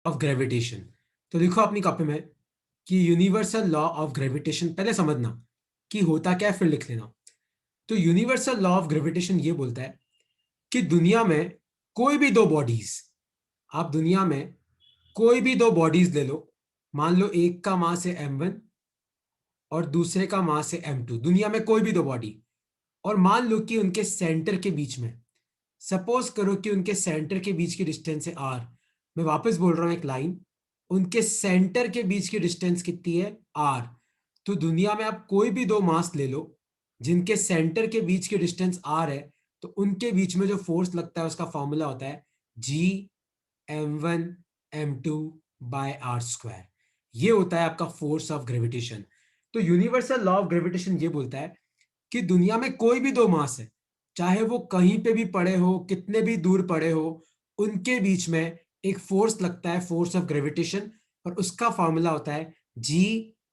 Of gravitation. तो लिखो अपनी कॉपी में कि यूनिवर्सल लॉ ऑफ ग्रेविटेशन पहले समझना कि होता क्या है, फिर लिख लेना। तो यूनिवर्सल लॉ ऑफ ग्रेविटेशन ये बोलता है कि दुनिया में कोई भी दो बॉडीज, आप दुनिया में कोई भी दो बॉडीज ले लो, मान लो एक का मास है m1 और दूसरे का मास है m2, दुनिया में कोई भी दो बॉडी, और मान लो कि उनके सेंटर के बीच में, सपोज करो कि उनके सेंटर के बीच की डिस्टेंस है r। मैं वापस बोल रहा हूं एक लाइन, उनके सेंटर के बीच की डिस्टेंस कितनी है r। तो दुनिया में आप कोई भी दो मास ले लो जिनके सेंटर के बीच की डिस्टेंस r है, तो उनके बीच में जो फोर्स लगता है उसका फॉर्मूला होता है G m1 m2/r²। ये होता है आपका फोर्स ऑफ ग्रेविटेशन। तो यूनिवर्सल लॉ ऑफ ग्रेविटेशन ये बोलता है कि दुनिया में कोई भी दो मास है, चाहे वो कहीं पे भी पड़े हो, कितने भी दूर पड़े हो, उनके बीच में एक फोर्स लगता है, फोर्स ऑफ ग्रेविटेशन, और उसका फॉर्मूला होता है G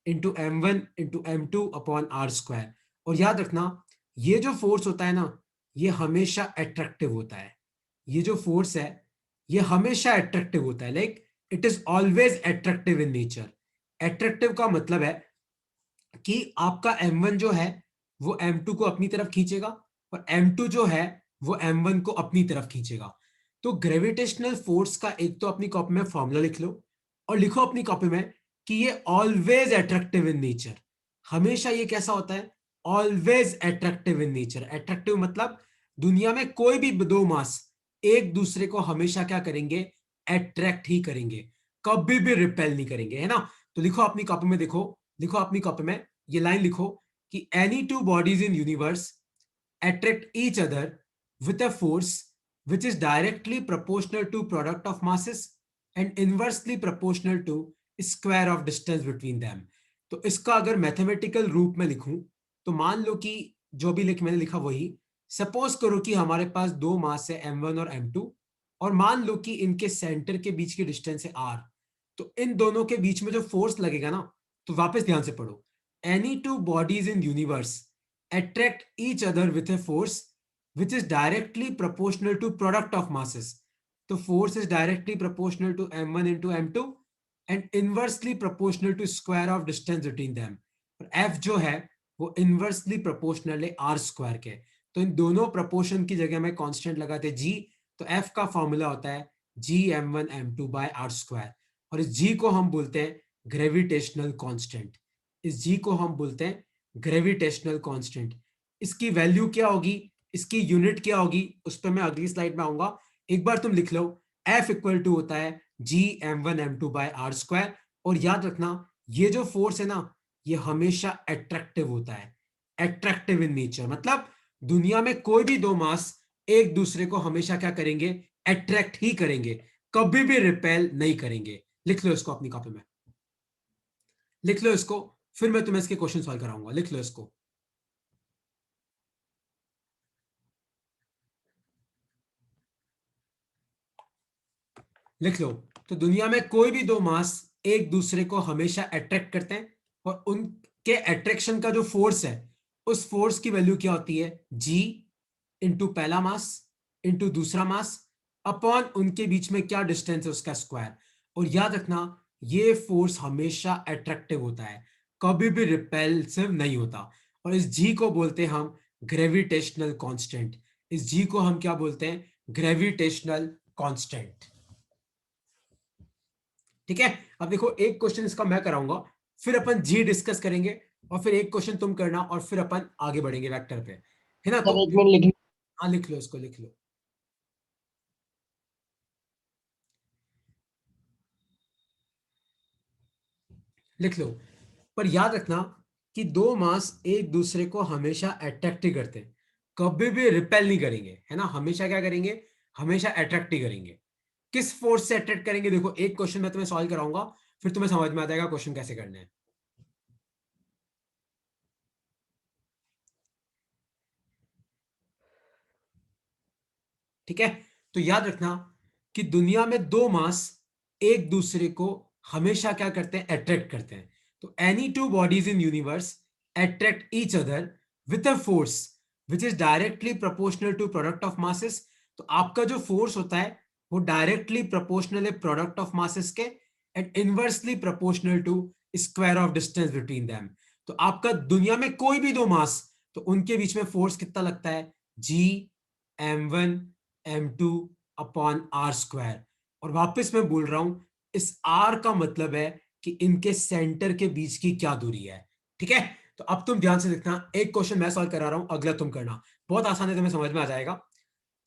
× m1 × m2/r²। और याद रखना, ये जो फोर्स होता है ना, ये हमेशा अट्रैक्टिव होता है। ये जो फोर्स है ये हमेशा अट्रैक्टिव होता है, like it is always attractive in nature. Attractive का मतलब है कि आपका m1 जो है वो m2 को अपनी तरफ खींचेगा, और m2 जो है वो m1 को अपनी तरफ खींचेगा। तो ग्रेविटेशनल फोर्स का एक तो अपनी कॉपी में फॉर्मूला लिख लो, और लिखो अपनी कॉपी में कि ये ऑलवेज अट्रैक्टिव इन नेचर। हमेशा ये कैसा होता है? Always attractive in nature. Attractive मतलब दुनिया में कोई भी दो मास एक दूसरे को हमेशा क्या करेंगे? अट्रैक्ट ही करेंगे, कभी भी रिपेल नहीं करेंगे, है ना? तो लिखो अपनी कॉपी में, देखो लिखो अपनी कॉपी में ये लाइन लिखो कि any two bodies in universe attract each other with a force which is directly proportional to product of masses and inversely proportional to square of distance between them। तो इसका अगर मैथमेटिकल रूप में लिखूं तो मान लो कि जो भी मैंने लिखा वही, सपोज करो कि हमारे पास दो मास है m1 और m2, और मान लो कि इनके सेंटर के बीच की डिस्टेंस है r। तो इन दोनों के बीच में जो फोर्स लगेगा ना, तो वापस ध्यान से पढ़ो, any two bodies in universe attract each other with a force which is directly proportional to product of masses। तो force is directly proportional to m1 into m2 and inversely proportional to square of distance between them। और f जो है वो inversely proportional है r square के। तो इन दोनों proportion की जगह में कांस्टेंट लगाते g, तो f का फॉर्मूला होता है G m1 m2/r²। और इस g को हम बोलते हैं ग्रेविटेशनल कांस्टेंट। इस g को हम बोलते हैं ग्रेविटेशनल कांस्टेंट। इसकी वैल्यू क्या होगी, इसकी यूनिट क्या होगी, उस पर मैं अगली स्लाइड में आऊंगा। एक बार तुम लिख लो, F इक्वल टू होता है G m1 m2/r²। और याद रखना, ये जो फोर्स है ना, ये हमेशा अट्रैक्टिव होता है, अट्रैक्टिव इन नेचर। मतलब दुनिया में कोई भी दो मास एक दूसरे को हमेशा क्या करेंगे? अट्रैक्ट ही करेंगे, कभी भी रिपेल नहीं करेंगे। लिख लो इसको अपनी कॉपी में, लिख लो इसको, फिर मैं तुम्हें इसके क्वेश्चन सॉल्व कराऊंगा। लिख लो इसको, लिख लो। तो दुनिया में कोई भी दो मास एक दूसरे को हमेशा अट्रैक्ट करते हैं, और उनके अट्रैक्शन का जो फोर्स है, उस फोर्स की वैल्यू क्या होती है? जी इंटू पहला मास इंटू दूसरा मास अपॉन उनके बीच में क्या डिस्टेंस है उसका स्क्वायर। और याद रखना, ये फोर्स हमेशा अट्रैक्टिव होता है, कभी भी रिपेल्सिव नहीं होता। और इस जी को बोलते हैं हम ग्रेविटेशनल कांस्टेंट। इस जी को हम क्या बोलते हैं? Gravitational constant. ठीक है? अब देखो, एक क्वेश्चन इसका मैं कराऊंगा, फिर अपन जी डिस्कस करेंगे, और फिर एक क्वेश्चन तुम करना, और फिर अपन आगे बढ़ेंगे वेक्टर पे, है ना? सर तो एक मिनट लिख। हाँ, लिख लो इसको, लिख लो, लिख लो। पर याद रखना कि दो मास एक दूसरे को हमेशा अट्रैक्ट ही करते हैं, कभी भी रिपेल नहीं करेंगे, है ना? हमेशा क्या करेंगे? हमेशा अट्रैक्ट ही करेंगे। किस फोर्स से अट्रैक्ट करेंगे? देखो, एक क्वेश्चन मैं तुम्हें सॉल्व कराऊंगा, फिर तुम्हें समझ में आ जाएगा क्वेश्चन कैसे करने हैं। ठीक है? तो याद रखना कि दुनिया में दो मास एक दूसरे को हमेशा क्या करते हैं? अट्रैक्ट करते हैं। तो any two bodies in universe attract each other with a force which is directly proportional to product of masses. तो आपका जो फोर्स होता है वो डायरेक्टली प्रोपोर्शनल है प्रोडक्ट ऑफ मासेस के and inversely proportional to square of distance between them. तो आपका दुनिया में कोई भी दो मास, तो उनके बीच में फोर्स कितना लगता है, G m1 m2 upon R square. और वापस मैं बोल रहा हूं, इस आर का मतलब है कि इनके सेंटर के बीच की क्या दूरी है। ठीक है, तो अब तुम ध्यान से देखना, एक क्वेश्चन मैं सॉल्व करा रहा हूं, अगला तुम करना, बहुत आसान है, तुम्हें समझ में आ जाएगा।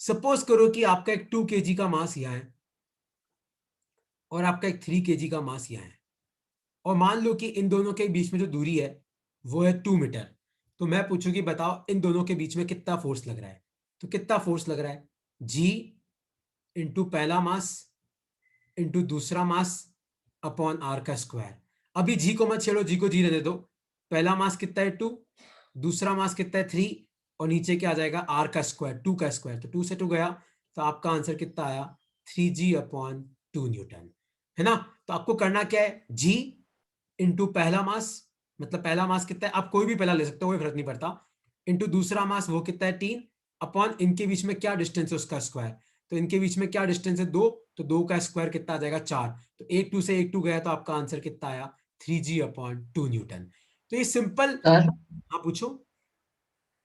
सपोज करो कि आपका एक 2 kg का मास यहां है और आपका एक 3 kg का मास यहां है, और मान लो कि इन दोनों के बीच में जो दूरी है वो है 2 मीटर। तो मैं पूछूंगी बताओ इन दोनों के बीच में कितना फोर्स लग रहा है। तो कितना फोर्स लग रहा है, जी इंटू पहला मास इंटू दूसरा मास अपॉन आर का स्क्वायर। अभी जी को मत छेड़ो, जी को जी रहने दो। पहला मास कितना है 2, दूसरा मास कितना है 3, और नीचे क्या आ जाएगा आर का स्क्वायर, 2 का स्क्वायर, तो 2 से 2 गया, तो आपका आंसर कितना आया 3g अपॉन 2 न्यूटन, है ना। तो आपको करना क्या है, जी इंटू पहला मास, मतलब पहला मास कितना है, आप कोई भी पहला ले सकते हो, कोई फर्क नहीं पड़ता, इंटू दूसरा मास वो कितना है 3, अपॉन इनके बीच में क्या डिस्टेंस है उसका स्क्वायर। तो इनके बीच में क्या डिस्टेंस है 2, तो 2 का स्क्वायर कितना आ जाएगा 4, तो एक 2 से एक 2 गया, तो आपका आंसर कितना आया 3g अपॉन 2 न्यूटन। तो ये सिंपल। सर हाँ पूछो।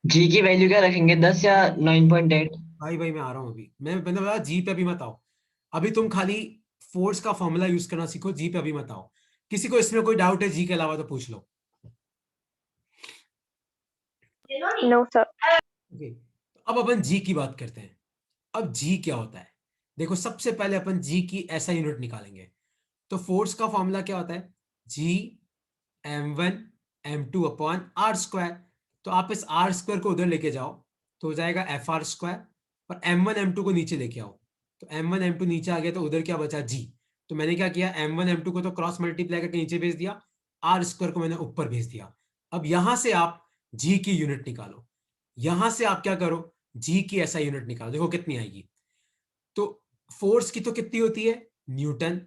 जी की वैल्यू क्या रखेंगे, 10 या 9.8? भाई भाई मैं आ रहा हूँ, अभी मैंने बोला जी पे अभी मत आओ, अभी तुम खाली फोर्स का फॉर्मूला यूज करना सीखो, जी पे अभी मत आओ। किसी को इसमें कोई डाउट है जी के अलावा तो पूछ लो। No sir. ओके, तो अब अपन जी की बात करते हैं। अब जी क्या होता है, देखो सबसे पहले अपन जी की ऐसा यूनिट निकालेंगे। तो फोर्स का फॉर्मूला क्या होता है, G m1 m2 upon R square. तो आप इस आर स्क्वायर को उधर लेके जाओ तो हो जाएगा एफ आर स्क्वायर, और m1 m2 को नीचे लेके आओ, तो m1 m2 नीचे आ गया, तो उधर क्या बचा जी। तो मैंने क्या किया, m1 m2 को तो क्रॉस मल्टीप्लाई करके नीचे भेज दिया, आर स्क्वायर को मैंने ऊपर भेज दिया। अब यहां से आप जी की यूनिट निकालो, यहां से आप क्या करो, जी की ऐसा यूनिट निकालो, देखो कितनी आएगी। तो फोर्स की तो कितनी होती है न्यूटन,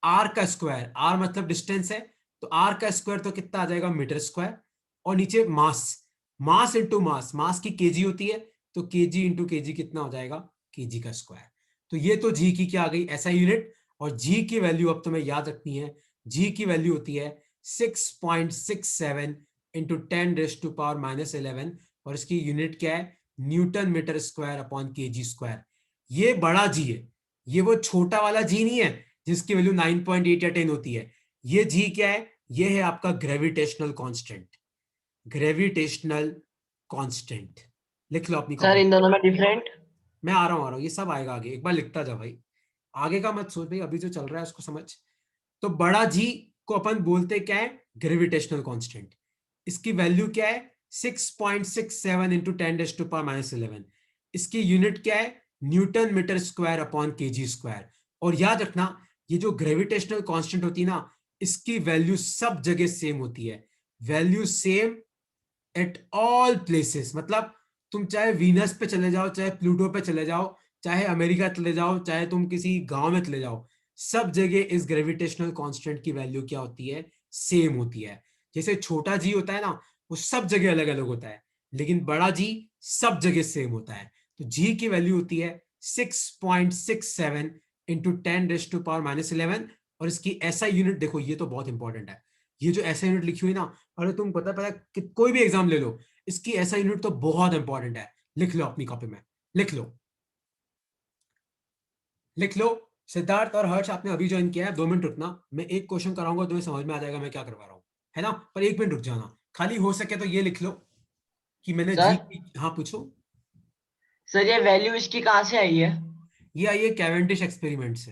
आर का स्क्वायर, आर मतलब डिस्टेंस है, तो आर का स्क्वायर तो कितना आ जाएगा मीटर स्क्वायर, और नीचे मास, मास इंटू मास, मास की केजी होती है, तो केजी इंटू केजी कितना हो जाएगा केजी का स्क्वायर। तो ये तो जी की क्या आ गई ऐसा यूनिट, और जी की वैल्यू अब तुम्हें याद रखनी है, जी की वैल्यू होती है 6.67 इंटू 10⁻⁻11, और इसकी यूनिट क्या है newton metre square upon kg square. ये बड़ा जी है, ये वो छोटा वाला जी नहीं है जिसकी वैल्यू 9.8 या 10 होती है। ये जी क्या है, ये है आपका ग्रेविटेशनल कांस्टेंट, ग्रेविटेशनल कांस्टेंट। लिख लो अपनी सर कॉपी। इन दोनों में डिफरेंट? मैं आ रहा हूँ, ये सब आएगा आगे, एक बार लिखता जा भाई, आगे का मत सोच भाई, अभी जो चल रहा है उसको समझ। तो बड़ा जी को अपन बोलते क्या है, ग्रेविटेशनल कांस्टेंट। इसकी वैल्यू क्या है 6.67 इंटू 10⁻⁻11। इसकी यूनिट क्या है newton metre square upon kg square. और याद रखना, ये जो ग्रेविटेशनल कांस्टेंट होती है ना, इसकी वैल्यू सब जगह सेम होती है, value same at all places. मतलब तुम चाहे वीनस पे चले जाओ, चाहे प्लूटो पे चले जाओ, चाहे अमेरिका चले जाओ, चाहे तुम किसी गांव में चले जाओ, सब जगह इस ग्रेविटेशनल कांस्टेंट की वैल्यू क्या होती है, सेम होती है। जैसे छोटा जी होता है ना, वो सब जगह अलग अलग होता है, लेकिन बड़ा जी सब जगह सेम होता है। तो जी की वैल्यू होती है 6.67 इंटू 10⁻⁻11, और इसकी ऐसा यूनिट देखो, ये तो बहुत इंपॉर्टेंट है, ये जो ऐसा यूनिट लिखी हुई ना, अरे तुम पता पता कि कोई भी एग्जाम ले लो, इसकी ऐसा यूनिट तो बहुत इंपॉर्टेंट है, लिख लो अपनी कॉपी में, लिख लो, लिख लो। सिद्धार्थ और हर्ष आपने अभी ज्वाइन किया है, 2 मिनट रुकना, मैं एक क्वेश्चन कराऊंगा, तुम्हें समझ में आ जाएगा मैं क्या करवा रहा हूँ, है ना। पर 1 मिनट रुक जाना, खाली हो सके तो ये लिख लो कि मैंने जी सर हाँ पूछो। सर ये वैल्यू इसकी कहाँ से आई है? ये आई है कैवेंडिश एक्सपेरिमेंट से।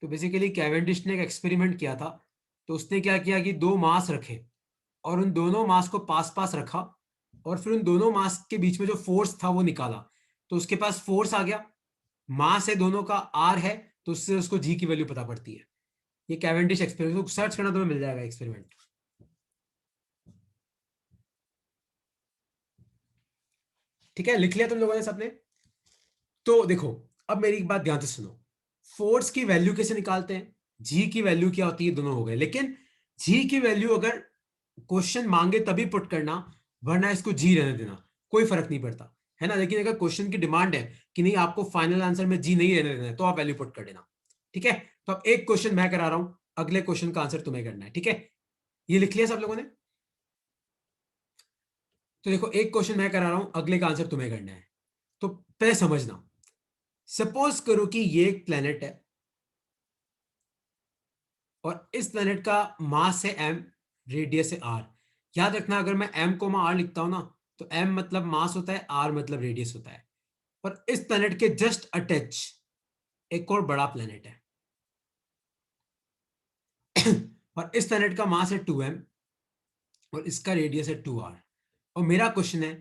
तो बेसिकली कैवेंडिश ने एक एक्सपेरिमेंट किया था, तो उसने क्या किया कि दो मास रखे, और उन दोनों मास को पास पास रखा, और फिर उन दोनों मास के बीच में जो फोर्स था वो निकाला, तो उसके पास फोर्स आ गया, मास है दोनों का आर है, तो उससे उसको जी की वैल्यू पता पड़ती है। ये कैवेंडिश एक्सपेरिमेंट, तो सर्च करना तुम्हें मिल जाएगा एक्सपेरिमेंट। ठीक है, लिख लिया तुम लोगों ने सबने। तो देखो, अब मेरी एक बात ध्यान से सुनो, फोर्स की वैल्यू कैसे निकालते हैं, जी की वैल्यू क्या होती है, दोनों हो गए, लेकिन जी की वैल्यू अगर क्वेश्चन मांगे तभी पुट करना, वरना इसको जी रहने देना, कोई फर्क नहीं पड़ता। है ना। लेकिन अगर क्वेश्चन की डिमांड है कि नहीं आपको फाइनल आंसर में जी नहीं रहने देना है, तो आप वैल्यू पुट कर देना। ठीक है, तो अब एक क्वेश्चन मैं करा रहा हूं, अगले क्वेश्चन का आंसर तुम्हें करना है। ठीक है, ये लिख लिया सब लोगों ने? तो देखो एक क्वेश्चन मैं करा रहा हूं, अगले का आंसर तुम्हें करना है। तो पहले समझना, सपोज करो कि ये एक प्लेनेट है और इस प्लेनेट का मास है m, रेडियस है r। याद रखना अगर मैं m को r लिखता हूं ना, तो m मतलब मास होता है, r मतलब रेडियस होता है। और इस प्लेनेट के जस्ट अटैच एक और बड़ा प्लेनेट है और इस प्लेनेट का मास है 2m और इसका रेडियस है 2r। और मेरा क्वेश्चन है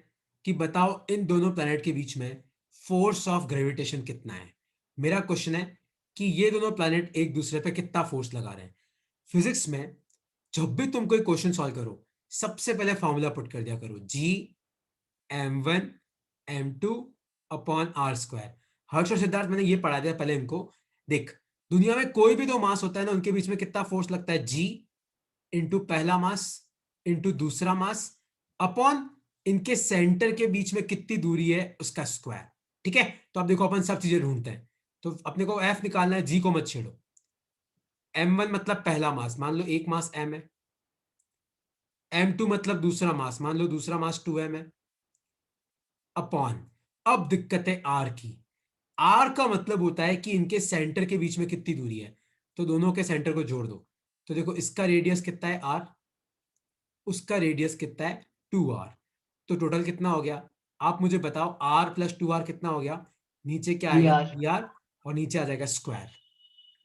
कि बताओ इन दोनों प्लेनेट के बीच में फोर्स ऑफ ग्रेविटेशन कितना है। मेरा क्वेश्चन है कि ये दोनों प्लेनेट एक दूसरे पे कितना फोर्स लगा रहे हैं। फिजिक्स में जब भी तुम कोई क्वेश्चन सॉल्व करो, सबसे पहले फॉर्मूला पुट कर दिया करो, G m1 m2 upon R square. Harsh और सिद्धार्थ मैंने ये पढ़ा दिया पहले इनको। देख, दुनिया में कोई भी दो मास होता है ना, उनके बीच में कितना फोर्स लगता है, जी इंटू पहला मास इंटू दूसरा मास अपॉन इनके सेंटर के बीच में कितनी दूरी है उसका स्क्वायर। ठीक है, तो अब देखो अपन सब चीजें ढूंढते हैं। तो अपने को एफ निकालना है, जी को मत छेड़ो। m1 मतलब पहला मास, मान लो एक मास m है। m2 मतलब दूसरा मास, मान लो दूसरा मास 2m है, अपॉन, अब दिक्कत है आर की। आर का मतलब होता है कि इनके सेंटर के बीच में कितनी दूरी है, तो दोनों के सेंटर को जोड़ दो। तो देखो इसका रेडियस कितना है आर, उसका रेडियस कितना है 2r। तो टोटल कितना हो गया, आप मुझे बताओ, r प्लस 2r कितना हो गया। नीचे क्या जी आएगा, यार 3r, और नीचे आ जाएगा स्क्वायर।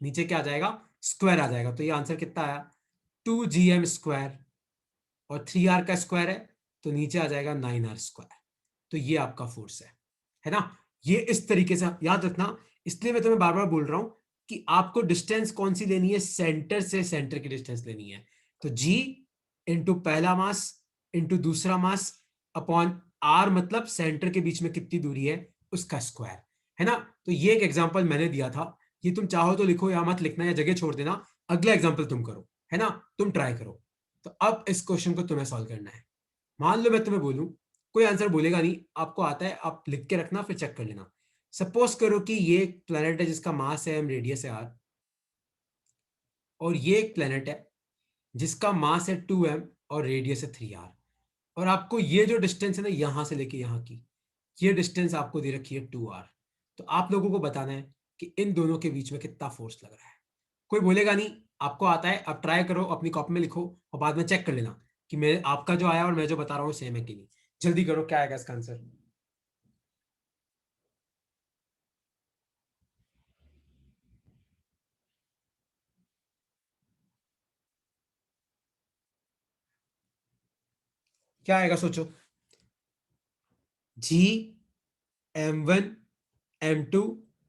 नीचे क्या आ जाएगा, स्क्वायर आ जाएगा। तो ये आंसर कितना आया, 2gm स्क्वायर। और 3r का स्क्वायर है तो नीचे आ जाएगा 9r स्क्वायर। तो ये आपका फोर्स है ना। ये इस तरीके से याद रखना। इसलिए मैं तुम्हें बार बार बोल रहा हूं कि आपको डिस्टेंस कौन सी लेनी है, सेंटर से सेंटर की डिस्टेंस लेनी है। तो जी इंटू पहला मास इंटू दूसरा मास अपॉन आर, मतलब सेंटर के बीच में कितनी दूरी है उसका स्क्वायर, है ना। तो ये एक एग्जांपल मैंने दिया था, ये तुम चाहो तो लिखो या मत लिखना, या जगह छोड़ देना, अगला एग्जांपल तुम करो, है ना, तुम ट्राई करो। तो अब इस क्वेश्चन को तुम्हें सॉल्व करना है। मान लो मैं तुम्हें बोलूं, कोई आंसर बोलेगा नहीं, आपको आता है, आप लिख के रखना फिर चेक कर लेना। सपोज करो कि ये एक प्लेनेट है जिसका मास है m, रेडियस है r, और ये एक प्लेनेट है जिसका मास है 2m और रेडियस है 3r। और आपको ये जो डिस्टेंस है ना, यहां से लेके यहां की, ये डिस्टेंस आपको दे रखी है 2r। तो आप लोगों को बताना है कि इन दोनों के बीच में कितना फोर्स लग रहा है। कोई बोलेगा नहीं, आपको आता है, आप ट्राई करो, अपनी कॉपी में लिखो और बाद में चेक कर लेना कि मेरे आपका जो आया और मैं जो बता रहा हूँ सेम है कि नहीं। जल्दी करो, क्या आएगा इसका आंसर। क्या आएगा सोचो, जी m1 m2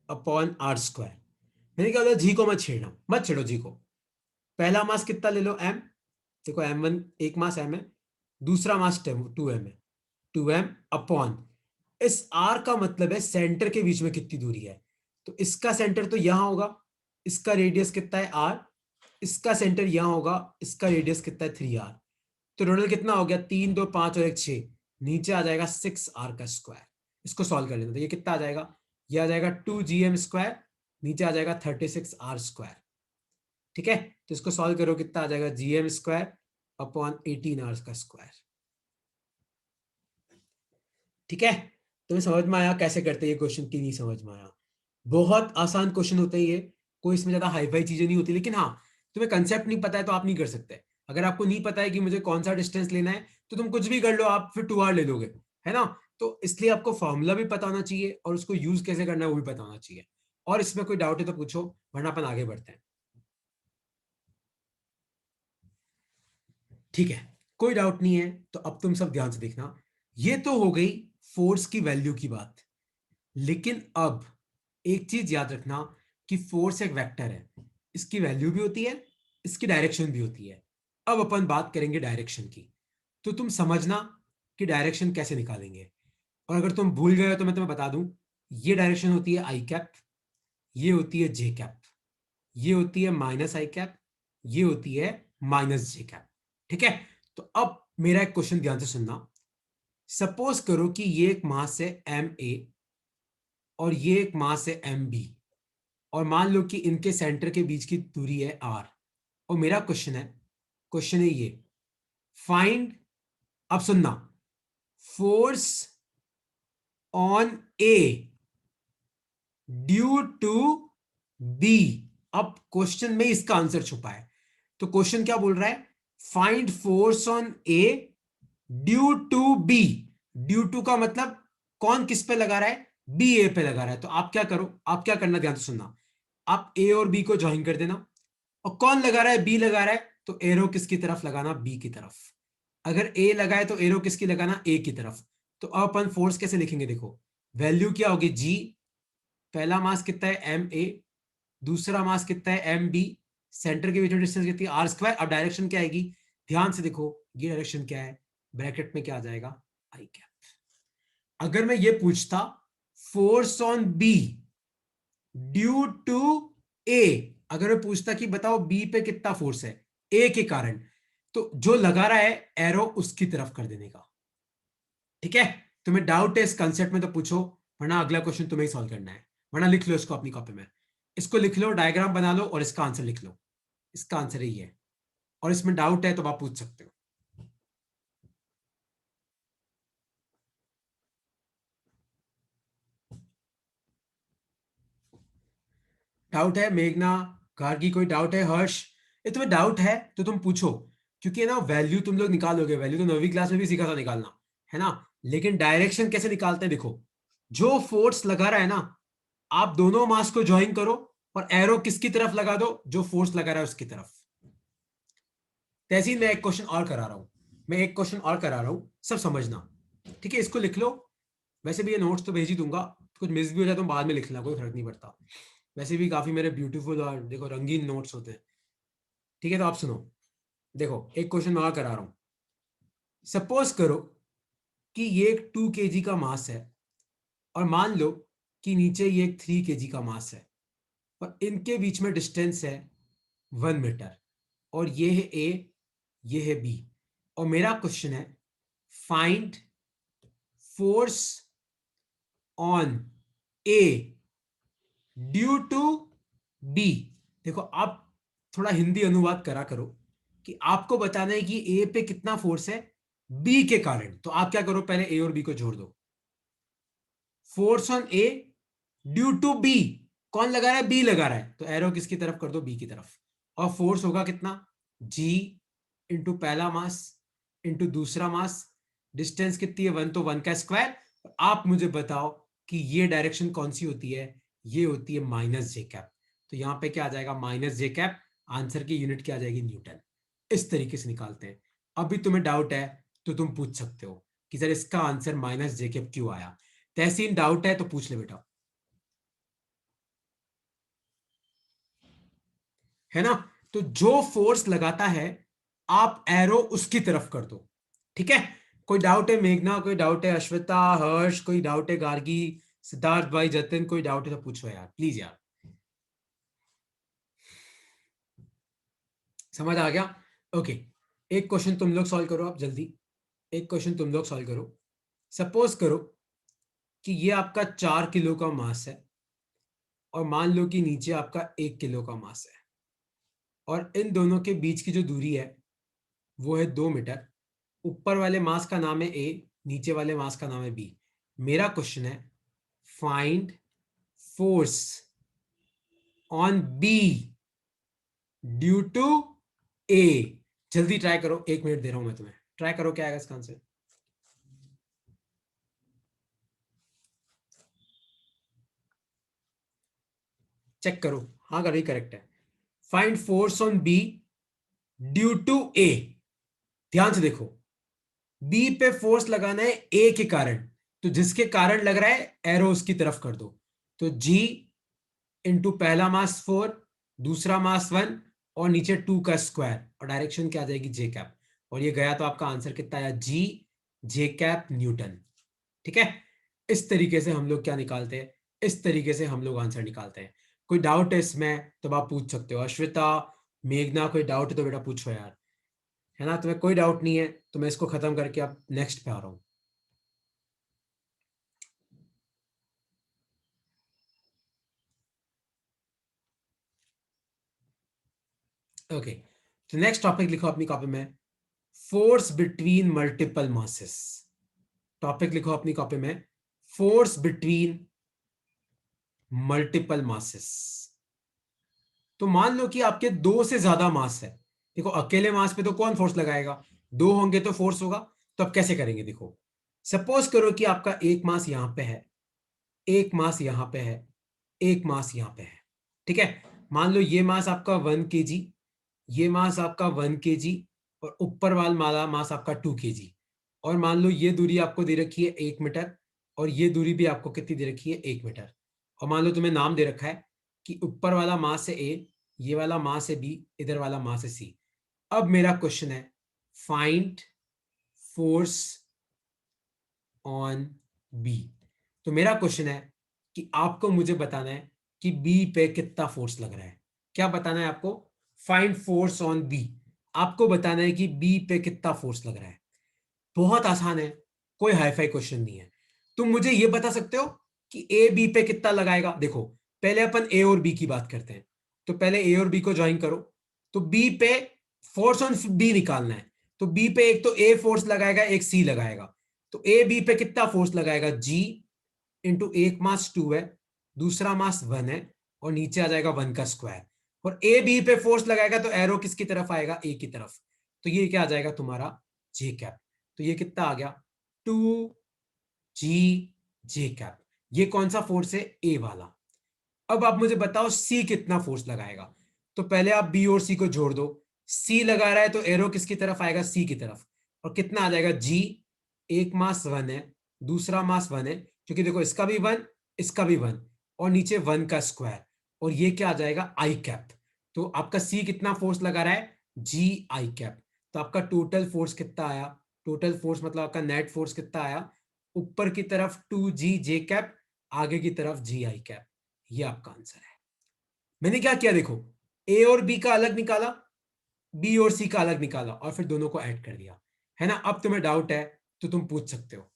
upon R square. मैंने क्या बोला, जी को मत छेड़ना, मत छेड़ो जी को। पहला मास कितना ले लो m, देखो m1 एक मास m है, दूसरा मास 2m है, 2m अपॉन इस r का मतलब है सेंटर के बीच में कितनी दूरी है। तो इसका सेंटर तो यहां होगा, इसका रेडियस कितना है r, इसका सेंटर यहां होगा, इसका रेडियस कितना है 3r। तो टोटल कितना हो गया, 3 2 5 और 1 6, नीचे आ जाएगा 6r का स्क्वायर। इसको सॉल्व कर लेना, तो ये कितना आ जाएगा, ये आ जाएगा 2gm स्क्वायर, नीचे आ जाएगा 36r स्क्वायर। ठीक है, तो इसको सॉल्व करो, कितना आ जाएगा, gm स्क्वायर अपॉन 18r का स्क्वायर। ठीक है, तुम्हें समझ में आया कैसे करते हैं ये क्वेश्चन की नहीं समझ में आया? बहुत आसान क्वेश्चन होते हैं ये, कोई इसमें ज्यादा हाई फाई चीजें नहीं होती। लेकिन हाँ, तुम्हें कंसेप्ट नहीं पता है तो आप नहीं कर सकते। अगर आपको नहीं पता है कि मुझे कौन सा डिस्टेंस लेना है, तो तुम कुछ भी कर लो, आप फिर 2r ले लोगे, है ना। तो इसलिए आपको फॉर्मूला भी पता होना चाहिए और उसको यूज कैसे करना है वो भी पता होना चाहिए। और इसमें कोई डाउट है तो पूछो, वरना अपन आगे बढ़ते हैं। ठीक है, कोई डाउट नहीं है तो अब तुम सब ध्यान से देखना। ये तो हो गई फोर्स की वैल्यू की बात। लेकिन अब एक चीज याद रखना कि फोर्स एक वेक्टर है, इसकी वैल्यू भी होती है, इसकी डायरेक्शन भी होती है। अब अपन बात करेंगे डायरेक्शन की। तो तुम समझना कि डायरेक्शन कैसे निकालेंगे। और अगर तुम भूल गए हो तो मैं तुम्हें बता दूं, ये डायरेक्शन होती है आई कैप, ये होती है जे कैप, ये होती है माइनस आई कैप, ये होती है माइनस जे कैप। ठीक है, तो अब मेरा एक क्वेश्चन ध्यान से सुनना। सपोज करो कि ये एक मास है MA और ये एक मास है MB, और मान लो कि इनके सेंटर के बीच की दूरी है R, और मेरा क्वेश्चन है ये, फाइंड, अब सुनना, force on A due to B। अब क्वेश्चन में इसका आंसर छुपा है, तो क्वेश्चन क्या बोल रहा है, find force on A due to B। Due to का मतलब कौन किस पे लगा रहा है, B A पे लगा रहा है। तो आप क्या करो, आप क्या करना, ध्यान से सुनना, आप A और B को ज्वाइन कर देना, और कौन लगा रहा है, B लगा रहा है, तो एरो किसकी तरफ लगाना, B की तरफ। अगर A लगा है तो एरो किसकी लगाना, A की तरफ। तो अब अपन फोर्स कैसे लिखेंगे, देखो वैल्यू क्या होगी, G, पहला मास कितना है MA, दूसरा मास कितना है MB, सेंटर के बीच में डिस्टेंस कितनी है R²। अब डायरेक्शन क्या आएगी, ध्यान से देखो, ये डायरेक्शन क्या है, ब्रैकेट में क्या आ जाएगा, I कैप। अगर मैं ये पूछता force on B due to A, अगर मैं पूछता कि बताओ B पे कितना फोर्स है A के कारण, तो जो लगा रहा है एरो उसकी तरफ कर देने का। ठीक है, तुम्हें डाउट है इस कंसेप्ट में तो पूछो, वरना अगला क्वेश्चन तुम्हें ही सॉल्व करना है, वरना लिख लो इसको अपनी कॉपी में, इसको लिख लो, डायग्राम बना लो और इसका आंसर लिख लो। इसका आंसर ही है, और इसमें डाउट है तो आप पूछ सकते हो। डाउट है मेघना, गार्गी, कोई डाउट है, हर्ष, ये तुम्हें डाउट है तो तुम पूछो, क्योंकि ना वैल्यू तुम लोग निकालोगे, वैल्यू तो 9वीं क्लास में भी सीखा था निकालना, है ना, लेकिन डायरेक्शन कैसे निकालते हैं, देखो जो फोर्स लगा रहा है ना, आप दोनों मास को ज्वाइन करो और एरो किसकी तरफ लगा दो, जो फोर्स लगा रहा है उसकी तरफ। तैसे मैं एक क्वेश्चन और करा रहा हूं, सब समझना, ठीक है, इसको लिख लो। वैसे भी ये नोट्स तो भेज ही दूंगा, कुछ मिस भी हो जाए तो बाद में लिख लेना, कोई फर्क नहीं पड़ता, वैसे भी काफी मेरे ब्यूटीफुल और देखो रंगीन नोट्स होते हैं। ठीक है, तो आप सुनो, देखो एक क्वेश्चन मैं और करा रहा हूं। सपोज करो कि ये एक 2 kg का मास है, और मान लो कि नीचे ये एक 3 kg का मास है, और इनके बीच में डिस्टेंस है 1 मीटर, और ये है A, ये है B, और मेरा क्वेश्चन है find force on A due to B। देखो आप थोड़ा हिंदी अनुवाद करा करो, कि आपको बताना है कि A पे कितना फोर्स है B के कारण, तो आप क्या करो, पहले A और B को जोड़ दो। Force on A due to B, कौन लगा रहा है, B लगा रहा है, तो एरो किसकी तरफ कर दो, B की तरफ, और फोर्स होगा कितना, G इंटू पहला मास इंटू दूसरा मास, डिस्टेंस कितनी है 1, तो 1 का स्क्वायर। आप मुझे बताओ कि ये डायरेक्शन कौन सी होती है, ये होती है -J कैप, तो यहां पे क्या आ जाएगा, -J कैप, आंसर की यूनिट क्या आ जाएगी, न्यूटन। इस तरीके से निकालते हैं। अभी तुम्हें डाउट है तो तुम पूछ सकते हो कि सर इसका आंसर -J कैप क्यों आया, तहसीन डाउट है तो पूछ ले बेटा, है ना। तो जो फोर्स लगाता है आप एरो उसकी तरफ कर दो। ठीक है, कोई डाउट है मेघना, कोई डाउट है अश्विता, हर्ष, कोई डाउट है गार्गी, सिद्धार्थ भाई, जतिन, कोई डाउट है तो पूछो यार प्लीज यार। समझ आ गया, ओके। एक क्वेश्चन तुम लोग सॉल्व करो आप जल्दी, एक क्वेश्चन तुम लोग सॉल्व करो। सपोज करो कि ये आपका 4 किलो का मास है, और मान लो कि नीचे आपका 1 किलो का मास है, और इन दोनों के बीच की जो दूरी है वो है 2 मीटर। ऊपर वाले मास का नाम है A, नीचे वाले मास का नाम है B। मेरा क्वेश्चन है find force on B due to A। जल्दी ट्राई करो, 1 मिनट दे रहा हूं मैं तुम्हें, ट्राई करो क्या आएगा इसका आंसर। चेक करो, हाँ करो, करेक्ट है। Find force on B due to A। ध्यान से देखो, B पे फोर्स लगाना है A के कारण, तो जिसके कारण लग रहा है एरो उसकी तरफ कर दो, तो G इंटू पहला मास 4, दूसरा मास 1, और नीचे 2 का स्क्वायर, और डायरेक्शन क्या आ जाएगी, J कैप, और ये गया तो आपका आंसर कितना आया, J कैप न्यूटन। ठीक है, इस तरीके से हम लोग क्या निकालते हैं, इस तरीके से हम लोग आंसर निकालते हैं। कोई डाउट है इसमें तो आप पूछ सकते हो, अश्विता, मेघना, कोई डाउट है तो बेटा पूछो यार, है ना। तुम्हें कोई डाउट नहीं है तो मैं इसको खत्म करके अब नेक्स्ट पे आ रहा हूं। ओके, तो नेक्स्ट टॉपिक लिखो अपनी कॉपी में, force between multiple masses. Topic लिखो अपनी कॉपी में, फोर्स बिटवीन मल्टीपल मासेस। तो मान लो कि आपके दो से ज्यादा मास है। देखो अकेले मास पे तो कौन फोर्स लगाएगा, दो होंगे तो फोर्स होगा। तो अब कैसे करेंगे, देखो सपोज करो कि आपका एक मास यहां पे है, एक मास यहां पे है, एक मास यहां पे है, ठीक है। मान लो ये मास आपका 1 kg, ये मास आपका 1 kg, और ऊपर वाला मास आपका 2 kg। और मान लो ये दूरी आपको दे रखी है 1 मीटर, और ये दूरी भी आपको कितनी दे रखी है, 1 मीटर। और मान लो तुम्हें नाम दे रखा है कि ऊपर वाला मास है ए, ये वाला मास है बी, इधर वाला मास है सी। अब मेरा क्वेश्चन है, फाइंड फोर्स ऑन बी। तो मेरा क्वेश्चन है कि आपको मुझे बताना है कि बी पे कितना फोर्स लग रहा है। क्या बताना है आपको, फाइंड फोर्स ऑन बी। आपको बताना है कि बी पे कितना फोर्स लग रहा है। बहुत आसान है, कोई हाईफाई क्वेश्चन नहीं है। तुम मुझे यह बता सकते हो कि ए बी पे कितना लगाएगा। देखो पहले अपन ए और बी की बात करते हैं, तो पहले ए और बी को ज्वाइन करो। तो बी पे फोर्स ऑन बी निकालना है, तो बी पे एक तो ए फोर्स लगाएगा, एक सी लगाएगा। तो ए बी पे कितना फोर्स लगाएगा, जी इंटू एक मास 2 है, दूसरा मास 1 है, और नीचे आ जाएगा 1 का स्क्वायर। और ए बी पे फोर्स लगाएगा तो एरो किसकी तरफ आएगा, ए की तरफ। तो ये क्या आ जाएगा तुम्हारा, जे कैप। तो ये कितना आ गया, 2 जी जे कैप। ये कौन सा फोर्स है, ए वाला। अब आप मुझे बताओ सी कितना फोर्स लगाएगा। तो पहले आप बी और सी को जोड़ दो, सी लगा रहा है तो एरो किसकी तरफ आएगा, सी की तरफ। और कितना आ जाएगा, जी, एक मास 1 है, दूसरा मास 1 है, क्योंकि देखो इसका भी 1, इसका भी 1, और नीचे 1 का स्क्वायर। और ये क्या आ जाएगा, आई कैप। तो आपका सी कितना फोर्स लगा रहा है, जी आई कैप। तो आपका टोटल फोर्स कितना आया, टोटल फोर्स मतलब आपका नेट फोर्स कितना आया, ऊपर की तरफ 2 जी जे कैप, आगे की तरफ जी आई कैप। ये आपका आंसर है। मैंने क्या किया, देखो ए और बी का अलग निकाला, बी और सी का अलग निकाला, और फिर दोनों को ऐड कर दिया, है ना। अब तुम्हें डाउट है तो तुम पूछ सकते हो।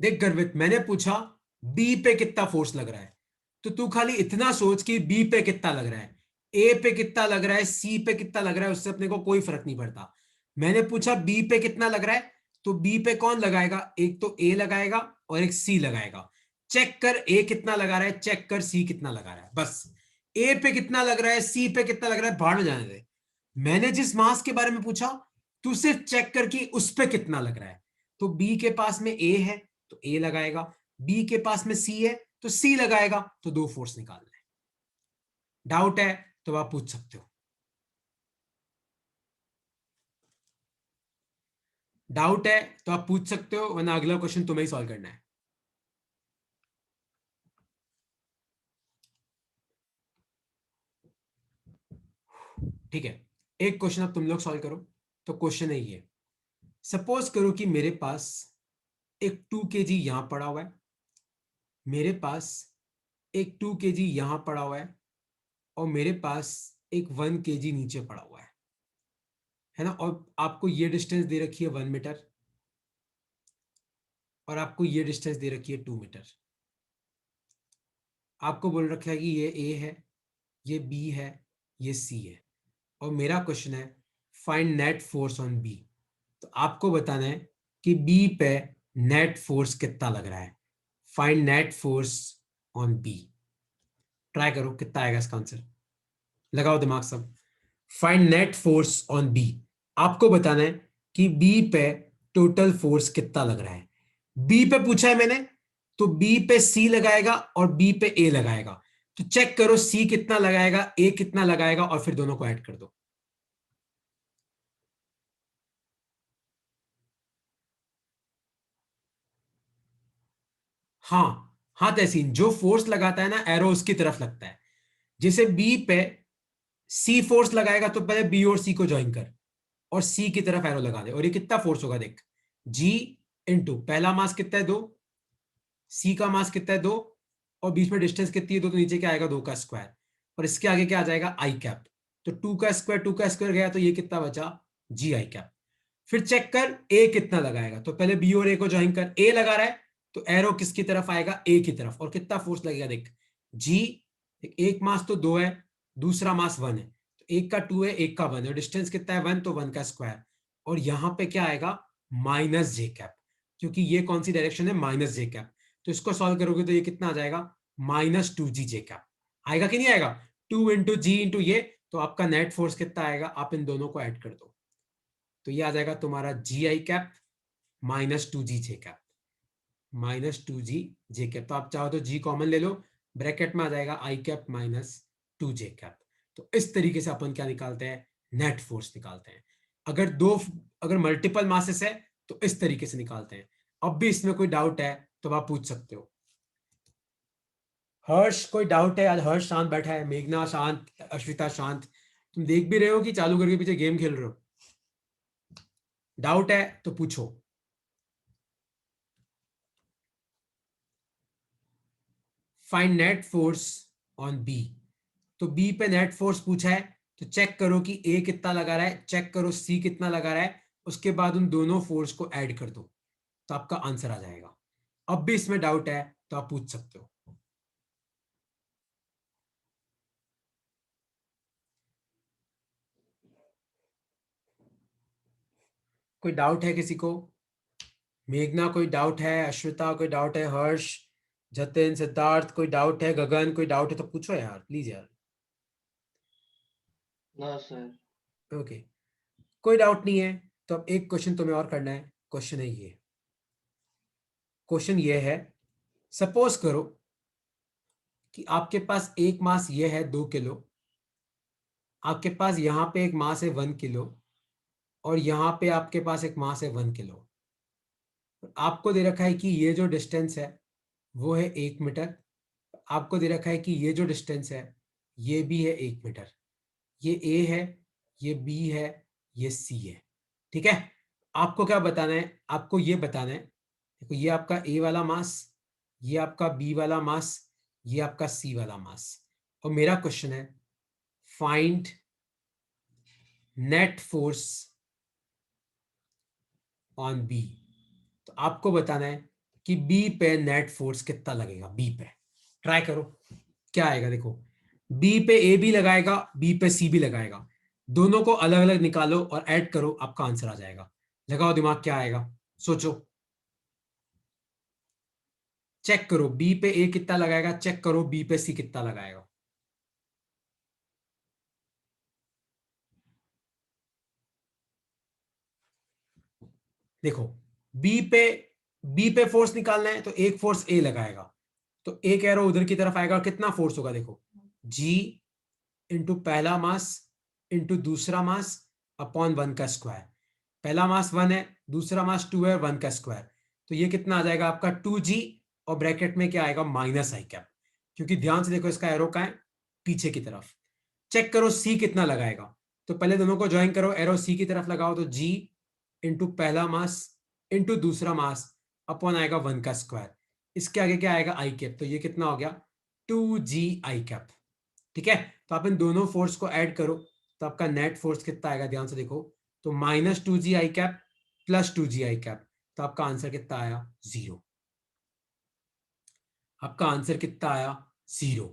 देख गर्वित, मैंने पूछा बी पे कितना फोर्स लग रहा है, तो तू खाली इतना सोच कि बी पे कितना लग रहा है, ए पे कितना लग रहा है, सी पे कितना लग रहा है, उससे अपने को कोई फर्क नहीं पड़ता। मैंने पूछा बी पे कितना लग रहा है, तो बी पे कौन लगाएगा, एक तो ए लगाएगा और एक सी लगाएगा। चेक कर ए कितना लगा रहा है, चेक कर सी कितना लगा रहा है, बस। ए पे कितना लग रहा है, सी पे कितना लग रहा है, भाड़ में जाने दे। मैंने जिस मास के बारे में पूछा, तू सिर्फ चेक कर कि उस पे कितना लग रहा है। तो बी के पास में ए है तो ए लगाएगा, बी के पास में सी है तो सी लगाएगा, तो दो फोर्स निकालना है। डाउट है तो आप पूछ सकते हो, डाउट है तो आप पूछ सकते हो, वरना अगला क्वेश्चन तुम्हें ही सॉल्व करना है। ठीक है, एक क्वेश्चन अब तुम लोग सॉल्व करो। तो क्वेश्चन है ये, सपोज करो कि मेरे पास एक 2 kg यहां पड़ा हुआ है, मेरे पास एक 2 kg यहां पड़ा हुआ है, और मेरे पास एक 1 kg नीचे पड़ा हुआ है ना। और आपको ये डिस्टेंस दे रखी है 1 मीटर, और आपको ये डिस्टेंस दे रखी है 2 मीटर। आपको बोल रखा है कि ये ए है, ये बी है, ये सी है। और मेरा क्वेश्चन है find net force on B. तो आपको बताना है कि बी पे नेट फोर्स कितना लग रहा है। Find net force on B. Try करो कितना आएगा इसका आंसर, लगाओ दिमाग सब। Find net force on B. आपको बताना है कि बी पे टोटल फोर्स कितना लग रहा है। बी पे पूछा है मैंने, तो बी पे सी लगाएगा और बी पे ए लगाएगा। तो चेक करो सी कितना लगाएगा, ए कितना लगाएगा, और फिर दोनों को ऐड कर दो। हाँ, हाँ तहसीन, जो फोर्स लगाता है ना एरो उसकी तरफ लगता है। जैसे बी पे सी फोर्स लगाएगा तो पहले बी और सी को ज्वाइन कर, और सी की तरफ एरो लगा दे, और ये कितना फोर्स होगा देख, जी इंटू पहला मास कितना है 2, सी का मास कितना है 2, और बीच में डिस्टेंस कितनी है 2, तो नीचे क्या आएगा 2 का स्क्वायर, और इसके आगे क्या आ जाएगा आई कैप। तो 2 का स्क्वायर गया तो ये कितना बचा, जी आई कैप। फिर चेक कर ए कितना लगाएगा, तो पहले बी और ए को ज्वाइन कर, ए लगा रहा है तो एरो किसकी तरफ आएगा, ए की तरफ, और कितना फोर्स लगेगा देख, जी एक मास तो 2 है, दूसरा मास 1 है, तो एक का 2 है, एक का 1 है, डिस्टेंस कितना है 1, तो 1 का स्क्वायर, और यहां पे क्या आएगा माइनस जे कैप, क्योंकि ये कौन सी डायरेक्शन है माइनस जे कैप, तो इसको सॉल्व करोगे तो ये कितना आ जाएगा माइनस 2g जे कैप आएगा कि नहीं आएगा, 2 इंटू जी इंटू ये, तो आपका नेट फोर्स कितना आएगा, आप इन दोनों को ऐड कर दो, तो ये आ जाएगा तुम्हारा जी आई कैप माइनस 2g जे कैप, माइनस 2g जे कैप, तो आप चाहो तो g कॉमन ले लो, ब्रैकेट में आ जाएगा आई कैप माइनस 2 जे कैप। तो इस तरीके से अपन क्या निकालते हैं, नेट फोर्स निकालते हैं। अगर मल्टीपल मासेस है तो इस तरीके से निकालते हैं। अब भी इसमें कोई डाउट है तो आप पूछ सकते हो। हर्ष कोई डाउट है? आज हर्ष शांत बैठा है, मेघना शांत, अश्विता शांत, तुम देख भी रहे हो कि चालू करके पीछे गेम खेल रहे हो? डाउट है तो पूछो। Find net force on B, तो बी पे नेट फोर्स पूछा है, तो चेक करो कि ए कितना लगा रहा है, चेक करो सी कितना लगा रहा है, उसके बाद उन दोनों फोर्स को ऐड कर दो, तो आपका आंसर आ जाएगा। अब भी इसमें डाउट है तो आप पूछ सकते हो। कोई डाउट है किसी को? मेघना कोई डाउट है? अश्विता कोई डाउट है? हर्ष, जतिन, सिद्धार्थ कोई डाउट है? गगन कोई डाउट है तो पूछो यार, प्लीज यार। No sir. ओके, कोई डाउट नहीं है तो अब एक क्वेश्चन तुम्हें और करना है। क्वेश्चन है ये, क्वेश्चन ये है, सपोज करो कि आपके पास एक मास ये है 2 किलो, आपके पास यहां पे एक मास है 1 किलो, और यहां पे आपके पास एक मास है 1 किलो। आपको दे रखा है कि ये जो डिस्टेंस है वो है 1 मीटर, आपको दे रखा है कि ये जो डिस्टेंस है ये भी है 1 मीटर, ये ए है, ये बी है, ये सी है। ठीक है, आपको क्या बताना है, आपको ये बताना है, देखो ये आपका ए वाला मास, ये आपका बी वाला मास, ये आपका सी वाला मास, और मेरा क्वेश्चन है find net force on B. तो आपको बताना है कि बी पे नेट फोर्स कितना लगेगा, बी पे ट्राई करो क्या आएगा। देखो बी पे ए भी लगाएगा, बी पे सी भी लगाएगा, दोनों को अलग अलग निकालो और ऐड करो, आपका आंसर आ जाएगा। लगाओ दिमाग, क्या आएगा सोचो, चेक करो बी पे ए कितना लगाएगा, चेक करो बी पे सी कितना लगाएगा। देखो बी पे फोर्स निकालना है तो एक फोर्स ए लगाएगा, तो एक एरो उधर की तरफ आएगा, कितना फोर्स होगा देखो, जी इंटू पहला मास इंटू दूसरा मास अपॉन 1 का स्क्वायर। पहला मास 1 है, दूसरा मास 2 है, 1 का स्क्वायर, तो ये कितना आ जाएगा आपका 2g, और ब्रैकेट में क्या आएगा माइनस आई कैप, क्योंकि ध्यान से देखो इसका एरो कहाँ है, पीछे की तरफ। चेक करो सी कितना लगाएगा, तो पहले दोनों को ज्वाइन करो, एरो सी की तरफ लगाओ, तो जी इंटू पहला मास इंटू दूसरा मास अपॉन आएगा 1 का स्क्वायर, इसके आगे क्या आएगा आई कैप, तो ये कितना हो गया 2g आई कैप। ठीक है, तो आप इन दोनों फोर्स को ऐड करो, तो आपका नेट फोर्स कितना आएगा, ध्यान से देखो, तो माइनस 2g आई कैप प्लस 2g आई कैप, तो आपका आंसर कितना आया 0। आपका आंसर कितना आया 0।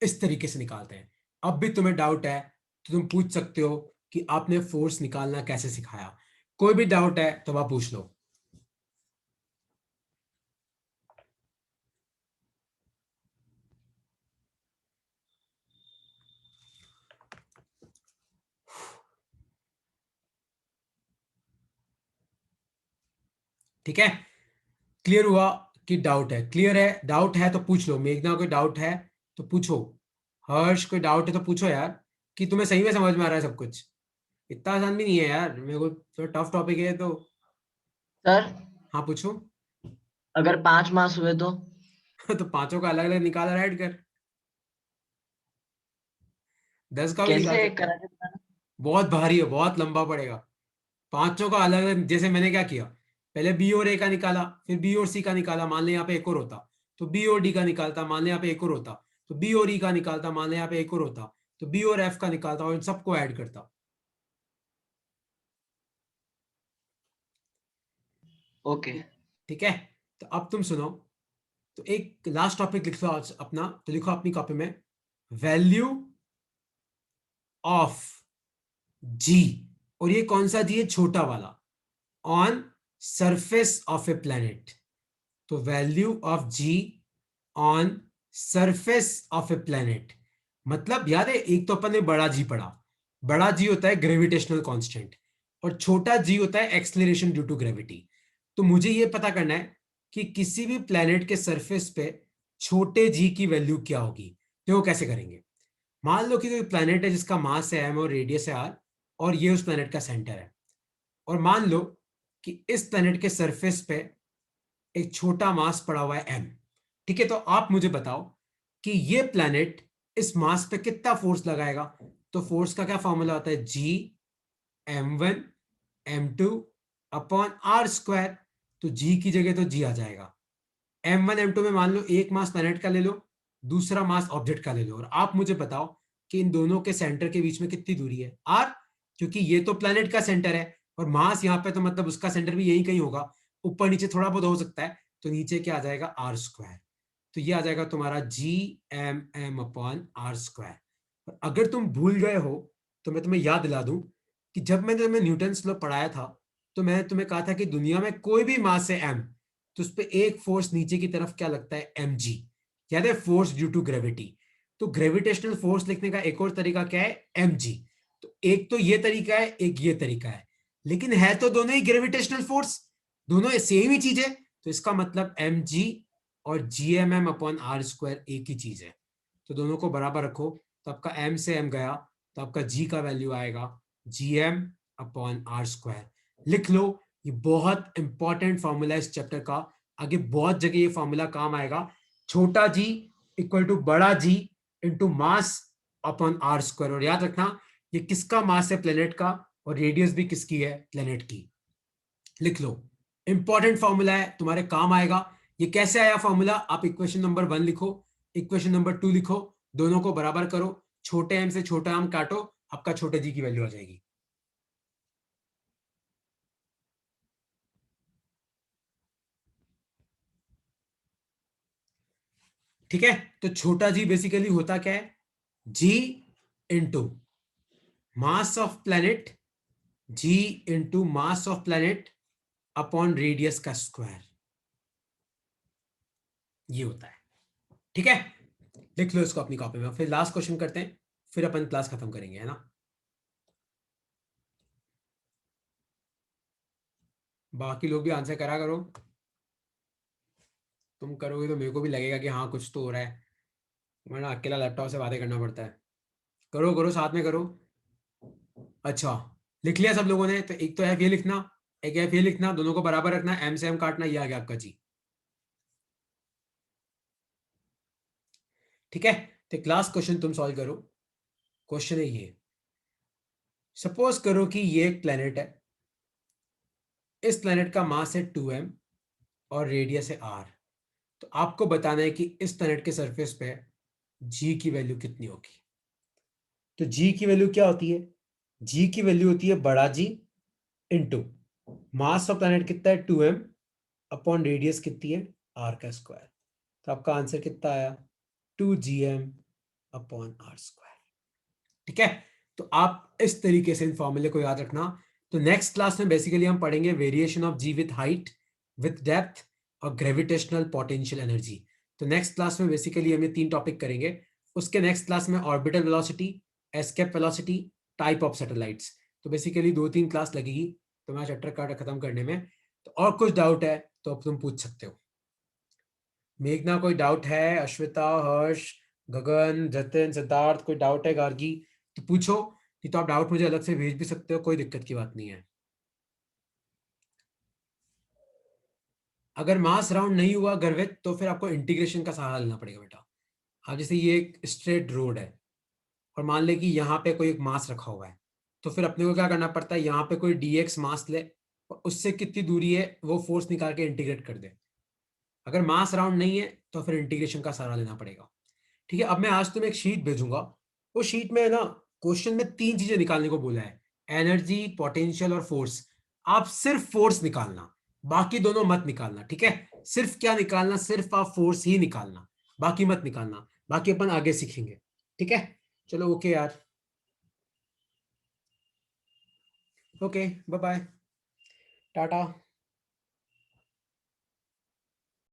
इस तरीके से निकालते हैं। अब भी तुम्हें डाउट है तो तुम पूछ सकते हो कि आपने फोर्स निकालना कैसे सिखाया। कोई भी डाउट है तो आप पूछ लो। ठीक है, क्लियर हुआ कि डाउट है? क्लियर है, डाउट है तो पूछ लो। मेघना कोई डाउट है तो पूछो, हर्ष कोई डाउट है तो पूछो यार, कि तुम्हें सही में समझ में आ रहा है सब कुछ। इतना आसान भी नहीं है यार, मेरे को थोड़ा टफ टॉपिक है तो। सर, हाँ पूछो। अगर 5 मास हुए तो? तो पांचों का अलग अलग निकाल और ऐड कर, 10 का भी निकाल कैसे सकता है। करा के बताना? बहुत भारी है, बहुत लंबा पड़ेगा। पांचों का अलग अलग, जैसे मैंने क्या किया, पहले बी और ए का निकाला, फिर बी और सी का निकाला, मान ले यहाँ पे एक और होता, तो बी और डी का निकालता, मान ले यहाँ पे एक और होता, तो बी और ई का निकालता, मान ले यहाँ पे एक और होता, तो बी और एफ का निकालता और इन सबको ऐड करता। ओके। ठीक है, तो अब तुम सुनो, तो एक लास्ट टॉपिक लिख लो आज अपना, तो लिखो अपनी कॉपी में, वैल्यू ऑफ जी, और ये कौन सा जी है? छोटा वाला, on surface of a planet. तो value of g on surface of a planet, मतलब याद है एक तो अपन ने बड़ा जी पढ़ा, बड़ा जी होता है ग्रेविटेशनल कांस्टेंट और छोटा जी होता है एक्सेलरेशन ड्यू टू ग्रेविटी। तो मुझे ये पता करना है कि किसी भी प्लैनेट के सरफेस पे छोटे जी की वैल्यू क्या होगी। तो वो कैसे करेंगे? मान लो कि कोई प्लैनेट है जिसका मास है एम और रेडियस है आर, और ये उस प्लैनेट का सेंटर है, और मान लो कि इस प्लैनेट के सरफेस पे एक छोटा मास पड़ा हुआ है एम। ठीक है, तो आप मुझे बताओ कि ये प्लैनेट इस मास पे कितना फोर्स लगाएगा। तो फोर्स का क्या फॉर्मूला होता है? G m1 m2 upon R square. तो जी की जगह तो जी आ जाएगा। m1 m2 में मान लो एक मास प्लैनेट का ले लो, दूसरा मास ऑब्जेक्ट का ले लो, और आप मुझे बताओ कि इन दोनों के सेंटर के बीच में कितनी दूरी है? आर, क्योंकि ये तो प्लैनेट का सेंटर है और मास यहाँ पे, तो मतलब उसका सेंटर भी यही कहीं होगा, ऊपर नीचे थोड़ा बहुत हो सकता है, तो नीचे क्या आ जाएगा? R square. तो ये आ जाएगा तुम्हारा G M M upon R square. अगर तुम भूल गए हो तो मैं तुम्हें याद दिला दूं कि जब मैंने तुम्हें न्यूटन्स लॉ पढ़ाया था तो मैंने तुम्हें कहा था कि दुनिया में कोई भी मास है एम, तो उस पर एक फोर्स नीचे की तरफ क्या लगता है? M G. याद है? Force due to gravity. तो ग्रेविटेशनल फोर्स लिखने का एक और तरीका क्या है? M G. तो एक तो ये तरीका है, एक ये तरीका है, लेकिन है तो दोनों ही ग्रेविटेशनल फोर्स, दोनों सेम ही चीज है। तो इसका मतलब एम जी और G M M upon R square एक ही चीज है। तो दोनों को बराबर रखो, तो आपका एम से एम गया, तो आपका जी का वैल्यू आएगा G M upon R square. लिख लो, ये बहुत इंपॉर्टेंट फॉर्मूला है इस चैप्टर का, आगे बहुत जगह ये फॉर्मूला काम आएगा। छोटा जी इक्वल टू बड़ा G into mass upon R square. और याद रखना ये किसका मास है? प्लेनेट का, और रेडियस भी किसकी है? प्लेनेट की। लिख लो, इंपॉर्टेंट फॉर्मूला है, तुम्हारे काम आएगा। ये कैसे आया फॉर्मूला? आप इक्वेशन नंबर 1 लिखो, इक्वेशन नंबर 2 लिखो, दोनों को बराबर करो, छोटे एम से छोटा एम काटो, आपका छोटे जी की वैल्यू आ जाएगी। ठीक है, तो छोटा जी बेसिकली होता क्या है? G into mass of planet, G into mass of planet upon radius का स्क्वायर, ये होता है। ठीक है, लिख लो इसको अपनी कॉपी में, फिर लास्ट क्वेश्चन करते हैं, फिर अपन क्लास खत्म करेंगे, है ना? बाकी लोग भी आंसर करा करो, तुम करोगे तो मेरे को भी लगेगा कि हाँ कुछ तो हो रहा है, वरना अकेला लैपटॉप से बातें करना पड़ता है। करो करो, साथ में करो। अच्छा, लिख लिया सब लोगों ने? तो एक तो एफ ये लिखना, एक एफ ये लिखना, दोनों को बराबर रखना, एम से एम काटना, ये आ गया आपका जी। ठीक है, तो क्लास क्वेश्चन तुम सॉल्व करो। क्वेश्चन है ये, सपोज करो कि ये एक प्लेनेट है, इस प्लेनेट का मास है 2m और रेडियस है r। तो आपको बताना है कि इस प्लेनेट के सरफेस पे g की वैल्यू कितनी होगी। तो g की वैल्यू क्या होती है? g की वैल्यू होती है बड़ा G into mass of planet कितना है? 2m अपॉन रेडियस कितनी है? r का स्क्वायर। तो आपका आंसर कितना आया? 2gm upon R square. ठीक है, तो आप इस तरीके से इन फॉर्मूले को याद रखना। तो नेक्स्ट क्लास में बेसिकली हम पढ़ेंगे variation of G with height, with depth और ग्रेविटेशनल पोटेंशियल एनर्जी। तो नेक्स्ट क्लास में बेसिकली हम ये 3 टॉपिक करेंगे। उसके नेक्स्ट क्लास में orbital velocity, escape velocity, type of satellites. तो बेसिकली 2-3 क्लास लगेगी तुम्हारा चैप्टर कार्ड खत्म करने में। तो और कुछ डाउट है तो अब तुम पूछ सकते हो। मेघना कोई डाउट है? अश्विता, हर्ष, गगन, जतिन, सिद्धार्थ, कोई डाउट है? गार्गी, तो पूछो, नहीं तो आप डाउट मुझे अलग से भेज भी सकते हो, कोई दिक्कत की बात नहीं है। अगर मास राउंड नहीं हुआ गर्वित तो फिर आपको इंटीग्रेशन का सहारा लेना पड़ेगा बेटा। अब जैसे ये एक स्ट्रेट रोड है और मान ले कि यहाँ पे कोई एक मास रखा हुआ है, तो फिर अपने को क्या करना पड़ता है? यहाँ पे कोई dx मास ले और उससे कितनी दूरी है वो फोर्स निकाल के इंटीग्रेट कर दे। अगर मास राउंड नहीं है तो फिर इंटीग्रेशन का सहारा लेना पड़ेगा। ठीक है, अब मैं आज तुम्हें एक शीट भेजूंगा, वो शीट में है ना क्वेश्चन में 3 चीजें निकालने को बोला है, एनर्जी, पोटेंशियल और फोर्स। आप सिर्फ फोर्स निकालना, बाकी दोनों मत निकालना। ठीक है, सिर्फ क्या निकालना? सिर्फ आप फोर्स ही निकालना, बाकी मत निकालना, बाकी अपन आगे सीखेंगे। ठीक है, चलो ओके यार, ओके बाय बाय, टाटा।